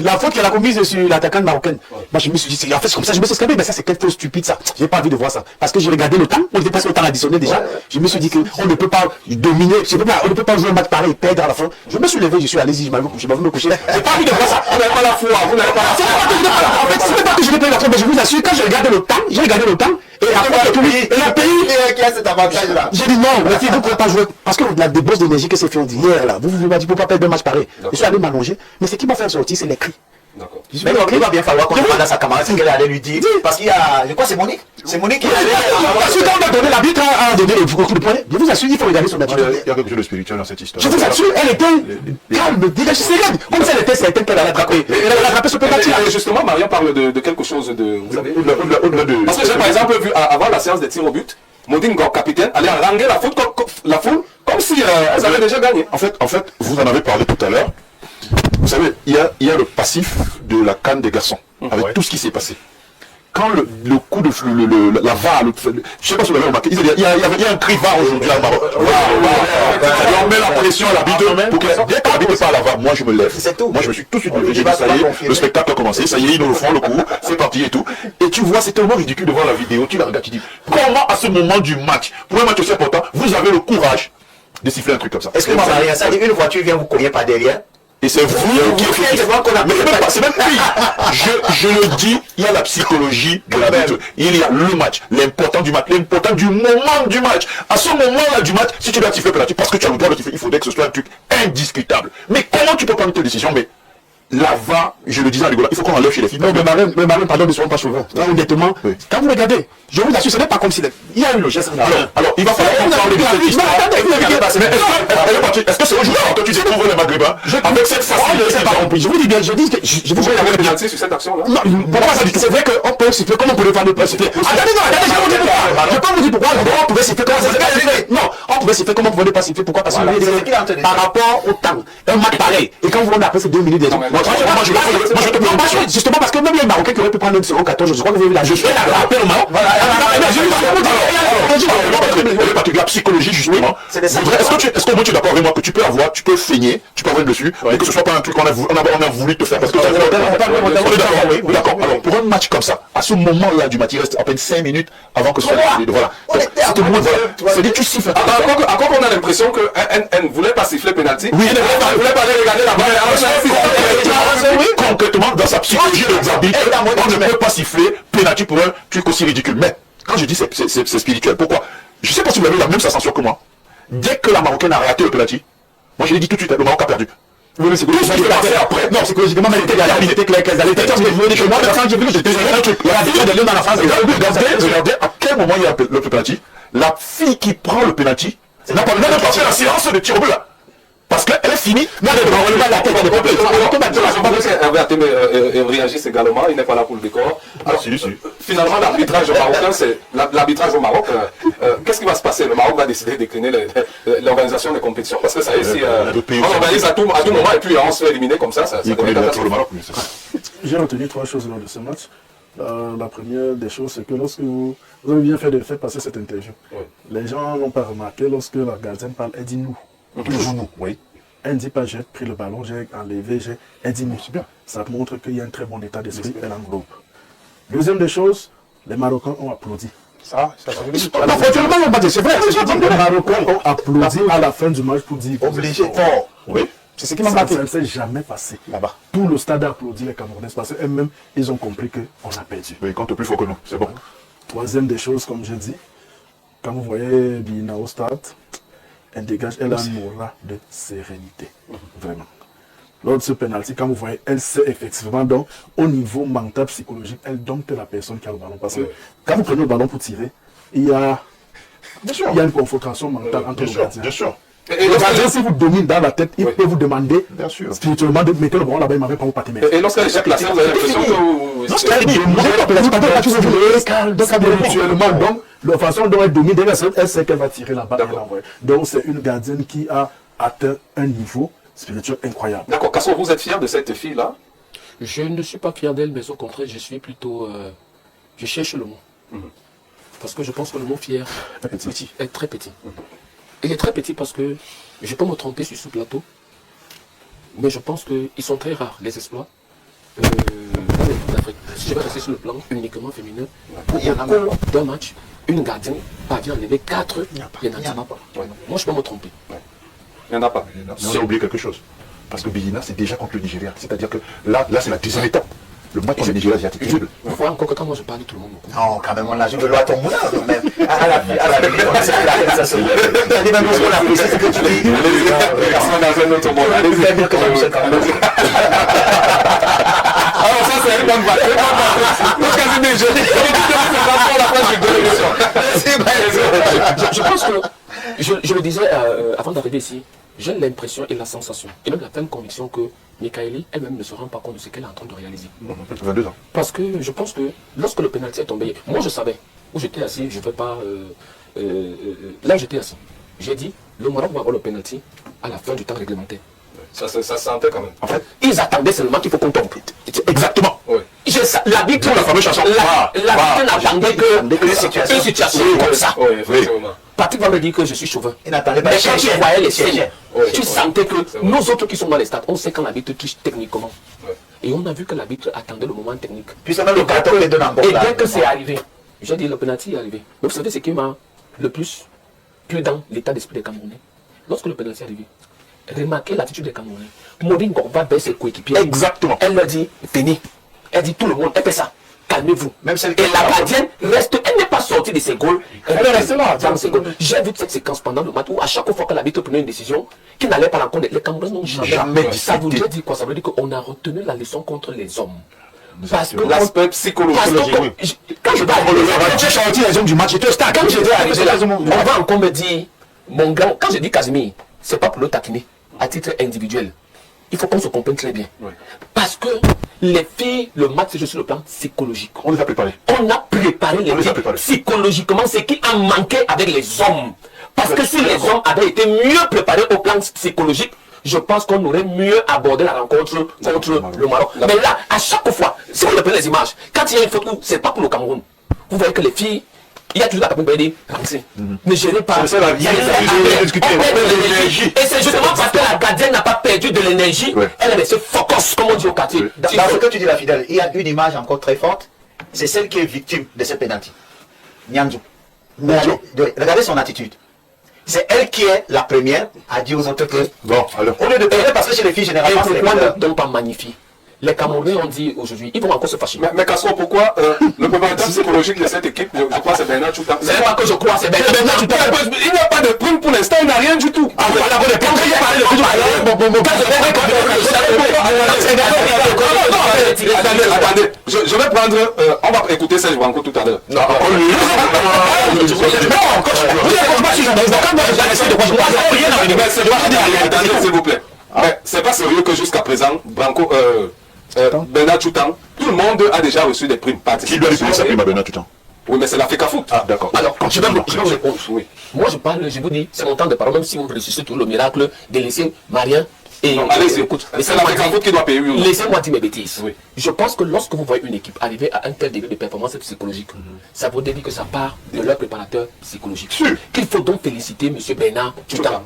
la faute qu'elle a commise sur l'attaquante marocaine. Moi, je me suis dit, en fait, comme ça, je me suis exclamé, mais ça, c'est quelque chose de stupide, ça. J'ai pas envie de voir ça. Parce que j'ai regardé le temps, on était presque au temps additionnel déjà. Je me suis dit qu'on ne peut pas dominer, on ne peut pas jouer un match pareil et perdre à la fin. Je me suis levé, je suis allé, je m'avais me coucher. J'ai pas envie de voir ça. Vous n'avez pas la foi, vous n'avez pas la foi. En fait, c'est pas que je n'ai pas eu la foi, mais je vous assure, quand j'ai regardé le temps, et après, le pays qui a cet avantage-là. J'ai dit non, les filles, vous ne pouvez pas jouer. Parce que la débauche d'énergie que ces filles ont dit hier, là, vous ne pouvez pas perdre un match pareil. Je suis allé m'allonger, mais ce qui m'a fait sortir, c'est les cris. Mais il va bien falloir qu'on demande à sa camarade ce qu'elle allait lui dire. Parce qu'il y a. Je crois que c'est Monique. C'est Monique qui allait. Parce que quand on a donné l'arbitre à donner le coup de poignet, je vous assure, il faut regarder son attitude. Il y a quelque chose de spirituel dans cette histoire. Je vous assure, elle était calme, dégagée, séréne. Comme si elle était certaine qu'elle allait attraper. Elle allait attraper ce penalty. Justement, Marion parle de quelque chose de. Vous savez. Au-delà de. Parce que j'ai par exemple vu avant la séance des tirs au but, Modine Ngor, capitaine, allait haranguer la foule comme si elles avaient déjà gagné. En fait, vous en avez parlé tout à l'heure. Vous savez, il y a le passif de la CAN des garçons, avec tout ce qui s'est passé. Quand le coup de la VAR, je ne sais pas si vous l'avez remarqué, il y a un cri VAR aujourd'hui à Maroc. On met la pression à l'arbitre pour que dès que l'arbitre n'est pas à la VAR, moi je me lève. Moi je me suis tout de suite levé, j'ai dit ça y est, le spectacle a commencé, ça y est, ils nous le font le coup, c'est parti et tout. Et tu vois, c'est tellement ridicule de voir la vidéo, tu la regardes, tu dis, comment à ce moment du match, pour un match aussi important, vous avez le courage de siffler un truc comme ça. Excusez-moi, Maria, ça dit une voiture vient vous cogner par derrière. Et c'est vous qui c'est même pire. Je le dis, il y a la psychologie de la lutte. Il y a le match, l'important du match, l'important du moment du match. À ce moment-là du match, si tu dois siffler penalty, parce que tu as le droit de siffler, il faudrait que ce soit un truc indiscutable. Mais comment tu peux prendre une décision? Mais la VAR, je le disais à Rigola, il faut qu'on enlève chez les filles. Non, mais Marlène, pardon, ne soyons pas chauvins. Là, honnêtement, quand vous regardez, je vous assure, ce n'est pas comme si il y a eu le geste. Alors, il va falloir qu'on parle de cette histoire. Est-ce que c'est aujourd'hui quand tu découvres les Maghrébins avec cette facilité? Je n'ai pas compris. Je vous dis bien, je dis que je vous avez pénalty sur cette action-là? Non, pourquoi ça dit? C'est vrai qu'on peut siffler, comment on pouvait faire le siffler? Attendez, je vais vous dire pourquoi. Je vais pas vous dire pourquoi. On pouvait siffler comment on pouvait siffler. Non, on pouvait siffler comment on pouvait pas siffler. Pourquoi? Parce que par rapport au temps, un match pareil. Et quand vous voulez après ces 2 minutes, Justement, parce que même les Marocains qui auraient pu prendre une seconde 14, je crois que vous avez vu la juste rappel au Maroc. La psychologie, justement. Est-ce qu'au moins tu es d'accord avec moi que tu peux saigner, tu peux avoir dessus, et que ce soit pas un truc qu'on a voulu te faire parce que d'accord. Alors, pour un match comme ça, à ce moment-là du match, il reste à peine 5 minutes avant que ce soit voilà. C'est-à-dire tu siffles. Encore on a l'impression qu'elle ne voulait pas siffler penalty. Oui, elle ne voulait pas aller regarder la balle. Concrètement, dans sa psychologie de Zabi, on ne peut pas siffler penalty pour un truc aussi ridicule. Mais quand je dis c'est spirituel, pourquoi? Je ne sais pas si vous avez la même sensation que moi. Dès que la Marocaine a raté le penalty, moi je l'ai dit tout de suite, le Maroc a perdu. Oui, mais c'est tout ce qui s'est passé après. Non, psychologiquement, il était clair qu'elles allaient être. Moi, quand j'ai vu que j'étais un truc, il y a des lieux dans la phase. Regardez à quel moment il y a le penalty. La fille qui prend le penalty n'a pas fait la séance de tir au but là. Parce qu'elle est finie. Non, mais on va la tête. Il réagit également, il n'est pas là pour le décor. Alors, finalement, l'arbitrage marocain, c'est l'arbitrage au Maroc. Qu'est-ce qui va se passer? Le Maroc va décider de décliner l'organisation des compétitions. Parce que ça y est, si on organise à tout moment et puis on se fait éliminer comme ça, ça devient catastrophique. J'ai retenu 3 choses lors de ce match. La première des choses, c'est que lorsque vous avez bien fait de faire passer cette interview, les gens n'ont pas remarqué lorsque la gardienne parle, elle dit nous. Toujours nous, oui. Elle ne dit pas j'ai pris le ballon, j'ai enlevé, elle dit nous. C'est bien. Ça montre qu'il y a un très bon état d'esprit, elle englobe. Deuxième des choses, les Marocains ont applaudi. Ça c'est vrai. Les Marocains ont applaudi à la fin du match pour dire obligé. Oui. C'est ce qui m'a marqué. Ça ne s'est jamais passé là-bas. Tout le stade a applaudi les Camerounais parce qu'eux-mêmes, ils ont compris qu'on a perdu. Mais ils comptent plus fort que nous, c'est bon. Troisième des choses, comme je dis, quand vous voyez Bina au stade, elle dégage, elle a un aura de sérénité. Vraiment. Lors de ce penalty, quand vous voyez, elle sait effectivement, donc, au niveau mental, psychologique, elle dompte la personne qui a le ballon. Parce que quand vous prenez le ballon pour tirer, il y a une confrontation mentale entre les gardiens. Bien sûr. Et le gardien, si vous domine dans la tête, il peut vous demander spirituellement de mettre le ballon là-bas, il m'avait pas vous pâté. Et lorsqu'elle échappe la séance, vous avez l'impression que donc, la façon dont elle domine, elle sait qu'elle va tirer là-bas. Donc, c'est une gardienne qui a atteint un niveau spirituel incroyable. D'accord, Castro, vous êtes fier de cette fille-là? Je ne suis pas fier d'elle, mais au contraire, je suis plutôt... je cherche le mot. Parce que je pense que le mot fier est très petit. Il est très petit parce que je peux me tromper sur ce plateau, mais je pense qu'ils sont très rares, les exploits. Dans l'équipe d'Afrique, si je vais rester sur le plan uniquement féminin, pour d'un match, une gardienne parvient à enlever 4 pénaltys. Moi, je peux me tromper. Il n'y en a pas. On a oublié quelque chose. Parce que Billina, c'est déjà contre le Nigeria. C'est-à-dire que là c'est la deuxième étape. Le match contre le Nigeria, c'est terrible. Vous voyez encore que quand moi je parle, tout le monde me comprend. Non, quand même, on a joué de loi à ton moulin, même. À la c'est même ce qu'on a fait, c'est ce que tu dis. Personne dans un autre monde. Allez-y, bien que Michel quand même. Alors ça, c'est une bonne balle. Je pense que, je le disais avant d'arriver ici, j'ai l'impression et la sensation, et même la pleine conviction que Mikaeli elle-même ne se rend pas compte de ce qu'elle est en train de réaliser. 22 ans. Parce que je pense que lorsque le pénalty est tombé, moi je savais, où j'étais assis, je ne vais pas... là j'étais assis, j'ai dit, le Maroc va avoir le pénalty à la fin du temps réglementaire. Ça se sentait quand même. En fait, ils attendaient seulement qu'il faut qu'on tombe. Exactement. Oui. L'arbitre la fameuse chanson. n'attendait que une situation comme ça. Oui, effectivement. Patrick va me dire que je suis chauvin. Il n'attendait pas. Mais quand tu voyais les scènes, tu sentais que nous autres qui sommes dans les stades, on sait quand l'arbitre touche techniquement. Et on a vu que l'arbitre attendait le moment technique. Puis c'est même le carton les donne en bord. Et dès que c'est arrivé, j'ai dit le penalty est arrivé. Mais vous savez ce qui m'a le plus dans l'état d'esprit des Camerounais. Lorsque le penalty est arrivé, remarquez l'attitude des Camerounais. Maureen Gorba baisse ses coéquipiers. Exactement. Elle leur dit, venez. Elle dit tout le monde, elle fait ça. Calmez-vous. Même celle et la gardienne reste, elle n'est pas sortie de ses goals. Elle est restée là. Dans ses goals. J'ai vu cette séquence pendant le match où à chaque fois que l'arbitre prenait une décision qui n'allait pas à l'encontre, les Camerounais n'ont jamais dit ça. Vous dire quoi? Ça veut dire qu'on a retenu la leçon contre les hommes. Parce que l'aspect psychologique. Quand je J'ai sorti les hommes du match, j'étais au stade. Quand j'étais arrivé là, on va encore me dire, mon gars, quand je dis Casimir, c'est pas pour le taquiner, à titre individuel. Il faut qu'on se comprenne très bien. Parce que les filles, le match, c'est juste le plan psychologique. On les a préparés. On a préparé les filles psychologiquement, ce qui a manqué avec les hommes. Parce que si les hommes avaient été mieux préparés au plan psychologique, je pense qu'on aurait mieux abordé la rencontre contre le Maroc. Mais là, à chaque fois, si vous prenez les images, quand il y a une faute, c'est pas pour le Cameroun. Vous voyez que les filles, il y a toujours la capacité de dire, ne gérez pas. C'est ça la vie. Et c'est justement parce que la gardienne n'a pas perdu de l'énergie, elle est restée focus, comme on dit au quartier. Dans ce que tu dis, la fidèle, il y a une image encore très forte, c'est celle qui est victime de ce pénalty. Nyanzou. Regardez son attitude. C'est elle qui est la première à dire aux autres que. Bon, alors. Au lieu de pleurer, parce que chez les filles, Et généralement, c'est pourquoi ne donc pas magnifier? Les Camerounais ont dit aujourd'hui, ils vont encore se fâcher. Mais Castro, pourquoi le préparateur psychologique de cette équipe, je crois que c'est Bernard Choutan. C'est pas que je crois, c'est Bernard Choutan. Il n'y a pas de prime pour l'instant, il n'y a rien du tout. Ah, voilà, bon, quand j'ai parlé de Attendez, je vais prendre. On va écouter Serge Branco tout à l'heure. Non, s'il vous plaît. Mais c'est pas sérieux que jusqu'à présent, Branco, Bernard Choutan, tout le monde a déjà reçu des primes. Qui doit lui payer sa prime à Bernard Choutan? Oui, mais c'est la FECA Foot. Ah, d'accord. Alors, je vais vous répondre. Oui. Moi, je parle, je vous dis, c'est mon temps de parole, même si vous réussissez tout le miracle de laisser Marien et. Non, allez-y, écoute. C'est la FECA Foot qui doit payer. Laissez-moi dire mes bêtises. Oui. Je pense que lorsque vous voyez une équipe arriver à un tel degré de performance psychologique, ça vous dit que ça part de leur préparateur psychologique. Qu'il faut donc féliciter M. Bernard Choutan.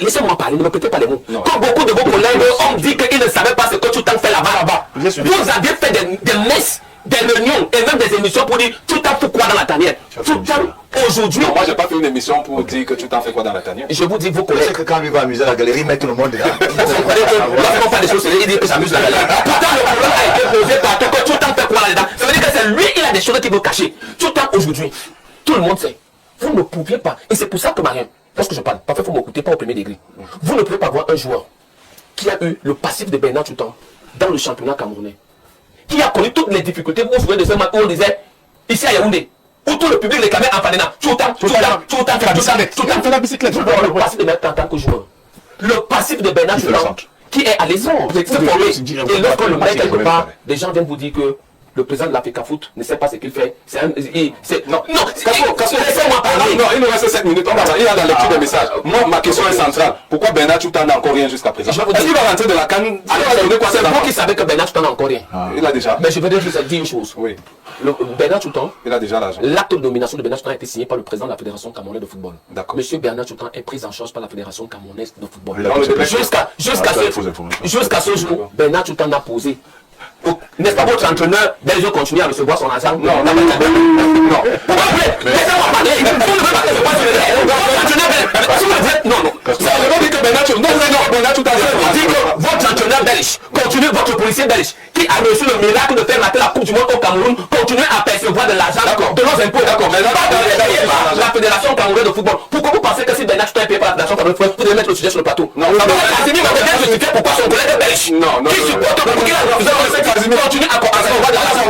Laissez-moi parler, ne me répétez pas les mots. Quand beaucoup de vos collègues ont dit qu'ils ne savaient pas ce que Choutan fait là-bas, vous avez fait des messes, des réunions et même des émissions pour dire Choutan fait quoi dans la tanière. Choutan, aujourd'hui. Non, moi, j'ai pas fait une émission pour dire que Choutan fait quoi dans la tanière. Je vous dis, vos C'est collègues. que quand il va amuser la galerie, met tout le monde dedans. Vous comprenez que lorsqu'on fait des choses sérieuses, il dit que ça amuse la galerie. Pourtant, le problème a été posé par tout que Choutan fait quoi là-dedans. Ça veut dire que c'est lui, il a des choses qu'il veut cacher. Choutan, aujourd'hui, tout le monde sait. Vous ne pouviez pas. Et c'est pour ça que Marien, lorsque je parle, parfois, il faut m'écouter, pas au premier degré. Vous ne pouvez pas voir un joueur qui a eu le passif de Bernard Choutan dans le championnat camerounais, qui a connu toutes les difficultés. Vous vous souvenez de ce match où on disait, ici à Yaoundé, où tout le public les caméras en Fadena, Choutan fait la bicyclette. Le passif de Bernard en tant que joueur. Le passif de Bernard Choutan, qui est à l'aison, c'est formé. Et lorsqu'on le met quelque part, des gens viennent vous dire que le président de la FECA Foot ne sait pas ce qu'il fait. Non, laissez-moi parler. Non, il nous reste 7 minutes. Il y a la lecture des messages. Moi, ma question est centrale. Pourquoi Bernard Choutan n'a encore rien jusqu'à présent? Est-ce qu'il va rentrer de la canne? C'est vous qui savez que Bernard Choutan n'a encore rien. Il a déjà. Mais je vais dire une chose. Oui. Bernard Choutan, Il a déjà l'argent. l'acte de nomination de Bernard Choutan a été signé par le président de la Fédération camerounaise de football. D'accord. Monsieur Bernard Choutan est pris en charge par la Fédération camerounaise de football. Jusqu'à ce jour, Bernard Choutan n'a posé. N'est-ce pas votre entraîneur belge continue à recevoir son argent? Non. Laissez-moi parler. Vous ne pouvez pas recevoir son argent. Si vous dites non. Ça veut pas dire que Bernard Choutan dit que votre entraîneur belge continue, votre policier belge qui a reçu le miracle de faire mater la Coupe du Monde au Cameroun continue à percevoir de l'argent de nos impôts. D'accord. Mais la Fédération camerounaise de football. Pourquoi vous pensez que si Bernard Choutan est payé par la Fédération camerounaise de football, vous devez mettre le sujet sur le plateau? Non. Pourquoi son collègue belge qui supporte pour qu'il a refusé continue à recevoir de l'argent.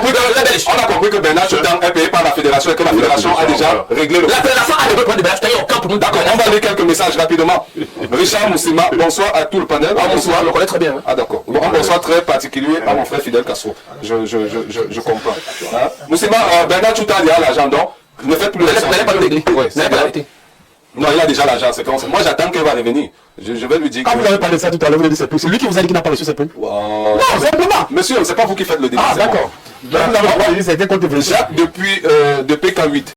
On a compris que Bernard Choutan est payé par la fédération et que la fédération a déjà réglé le La fédération a réglé le problème de Bernard Choutan. Il n'y a aucun problème. D'accord, on va lire quelques messages rapidement. Richard Moussima, bonsoir à tout le panel. Bonsoir, je le connais très bien. Ah d'accord. Bon, un bonsoir très particulier à mon frère Fidel Castro. Je comprends. Hein? Moussima, Bernard Choutan il a l'argent, donc ne faites plus Vous n'allez pas le régler. Oui, Vous n'allez pas l'arrêter. non, il a déjà l'argent, c'est comme ça. Moi j'attends qu'il va revenir. Je vais lui dire Quand vous avez parlé de ça tout à l'heure, vous avez dit c'est lui qui vous a dit qu'il n'a pas reçu ses primes. Non, simplement. Monsieur, c'est pas vous qui faites le débat. Ah, d'accord. Là, vous avez dit c'était contre Jacques depuis PK8.